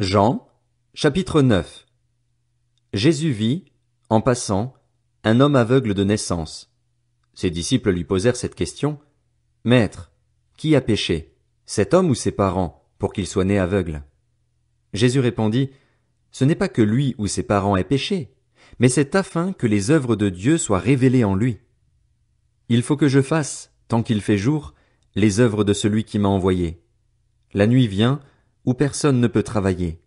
Jean, chapitre 9. Jésus vit, en passant, un homme aveugle de naissance. Ses disciples lui posèrent cette question. Maître, qui a péché, cet homme ou ses parents, pour qu'il soit né aveugle? Jésus répondit, Ce n'est pas que lui ou ses parents aient péché, mais c'est afin que les œuvres de Dieu soient révélées en lui. Il faut que je fasse, tant qu'il fait jour, les œuvres de celui qui m'a envoyé. La nuit vient, où personne ne peut travailler.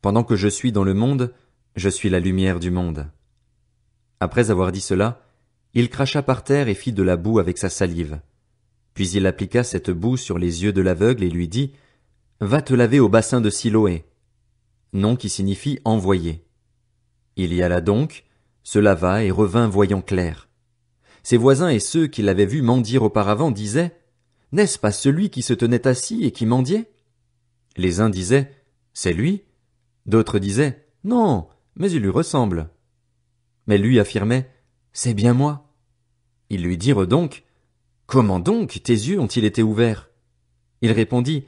Pendant que je suis dans le monde, je suis la lumière du monde. Après avoir dit cela, il cracha par terre et fit de la boue avec sa salive. Puis il appliqua cette boue sur les yeux de l'aveugle et lui dit, Va te laver au bassin de Siloé. Nom qui signifie envoyé. Il y alla donc, se lava et revint voyant clair. Ses voisins et ceux qui l'avaient vu mendier auparavant disaient, N'est-ce pas celui qui se tenait assis et qui mendiait? Les uns disaient, C'est lui. D'autres disaient, Non, mais il lui ressemble. Mais lui affirmait, C'est bien moi. Ils lui dirent donc, Comment donc tes yeux ont-ils été ouverts? Il répondit,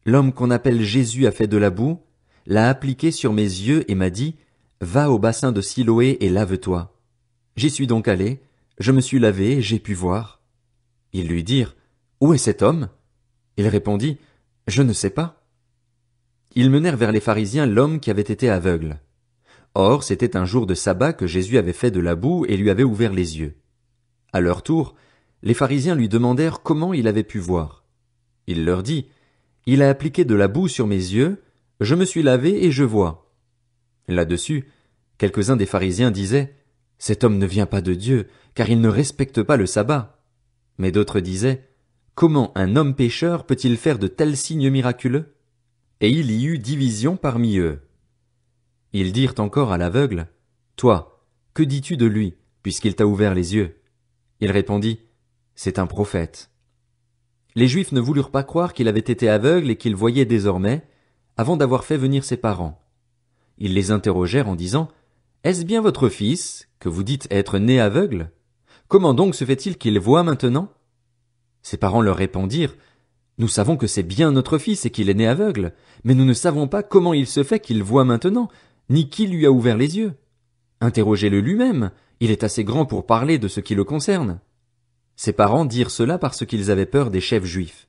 L'homme qu'on appelle Jésus a fait de la boue, l'a appliqué sur mes yeux et m'a dit, Va au bassin de Siloé et lave-toi. J'y suis donc allé, je me suis lavé et j'ai pu voir. Ils lui dirent, Où est cet homme? Il répondit, Je ne sais pas. Ils menèrent vers les pharisiens l'homme qui avait été aveugle. Or, c'était un jour de sabbat que Jésus avait fait de la boue et lui avait ouvert les yeux. À leur tour, les pharisiens lui demandèrent comment il avait pu voir. Il leur dit, Il a appliqué de la boue sur mes yeux, je me suis lavé et je vois. Là-dessus, quelques-uns des pharisiens disaient, Cet homme ne vient pas de Dieu, car il ne respecte pas le sabbat. Mais d'autres disaient, Comment un homme pécheur peut-il faire de tels signes miraculeux? Et il y eut division parmi eux. Ils dirent encore à l'aveugle, Toi, que dis-tu de lui, puisqu'il t'a ouvert les yeux? Il répondit, C'est un prophète. Les Juifs ne voulurent pas croire qu'il avait été aveugle et qu'il voyait désormais, avant d'avoir fait venir ses parents. Ils les interrogèrent en disant, Est-ce bien votre fils, que vous dites être né aveugle? Comment donc se fait-il qu'il voit maintenant? Ses parents leur répondirent, Nous savons que c'est bien notre fils et qu'il est né aveugle, mais nous ne savons pas comment il se fait qu'il voit maintenant, ni qui lui a ouvert les yeux. Interrogez-le lui-même, il est assez grand pour parler de ce qui le concerne. Ses parents dirent cela parce qu'ils avaient peur des chefs juifs.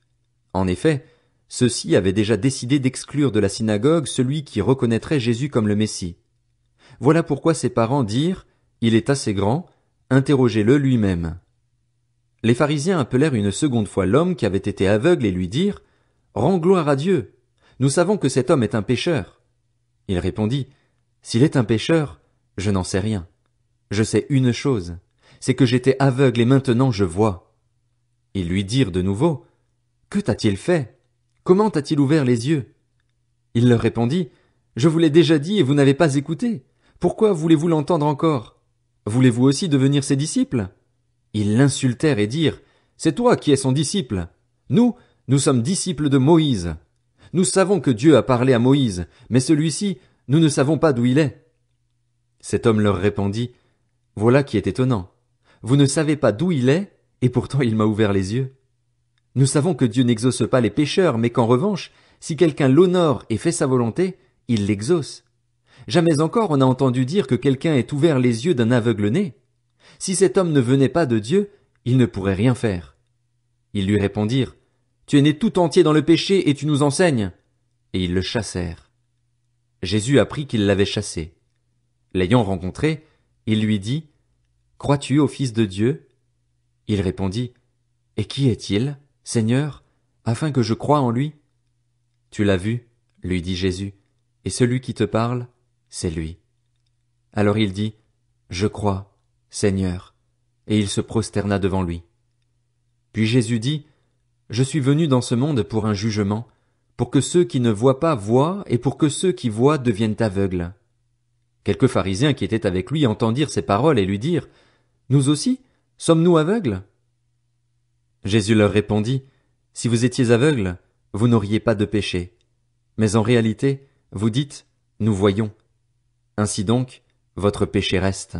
En effet, ceux-ci avaient déjà décidé d'exclure de la synagogue celui qui reconnaîtrait Jésus comme le Messie. Voilà pourquoi ses parents dirent, Il est assez grand, interrogez-le lui-même. Les pharisiens appelèrent une seconde fois l'homme qui avait été aveugle et lui dirent, Rends gloire à Dieu. Nous savons que cet homme est un pécheur. Il répondit, S'il est un pécheur, je n'en sais rien. Je sais une chose, c'est que j'étais aveugle et maintenant je vois. Ils lui dirent de nouveau, Que t'a-t-il fait? Comment t'a-t-il ouvert les yeux? Il leur répondit, Je vous l'ai déjà dit et vous n'avez pas écouté. Pourquoi voulez-vous l'entendre encore? Voulez-vous aussi devenir ses disciples? Ils l'insultèrent et dirent, C'est toi qui es son disciple. Nous sommes disciples de Moïse. Nous savons que Dieu a parlé à Moïse, mais celui-ci, nous ne savons pas d'où il est. Cet homme leur répondit, Voilà qui est étonnant. Vous ne savez pas d'où il est, et pourtant il m'a ouvert les yeux. Nous savons que Dieu n'exauce pas les pécheurs, mais qu'en revanche, si quelqu'un l'honore et fait sa volonté, il l'exauce. Jamais encore on a entendu dire que quelqu'un ait ouvert les yeux d'un aveugle-né. Si cet homme ne venait pas de Dieu, il ne pourrait rien faire. Ils lui répondirent, Tu es né tout entier dans le péché et tu nous enseignes. Et ils le chassèrent. Jésus apprit qu'ils l'avaient chassé. L'ayant rencontré, il lui dit, Crois-tu au Fils de Dieu? Il répondit, Et qui est-il, Seigneur, afin que je croie en lui? Tu l'as vu, lui dit Jésus, et celui qui te parle, c'est lui. Alors il dit, Je crois, Seigneur, et il se prosterna devant lui. Puis Jésus dit, Je suis venu dans ce monde pour un jugement, pour que ceux qui ne voient pas voient, et pour que ceux qui voient deviennent aveugles. Quelques pharisiens qui étaient avec lui entendirent ces paroles et lui dirent, Nous aussi, sommes-nous aveugles? Jésus leur répondit, Si vous étiez aveugles, vous n'auriez pas de péché. Mais en réalité, vous dites, Nous voyons. Ainsi donc, votre péché reste.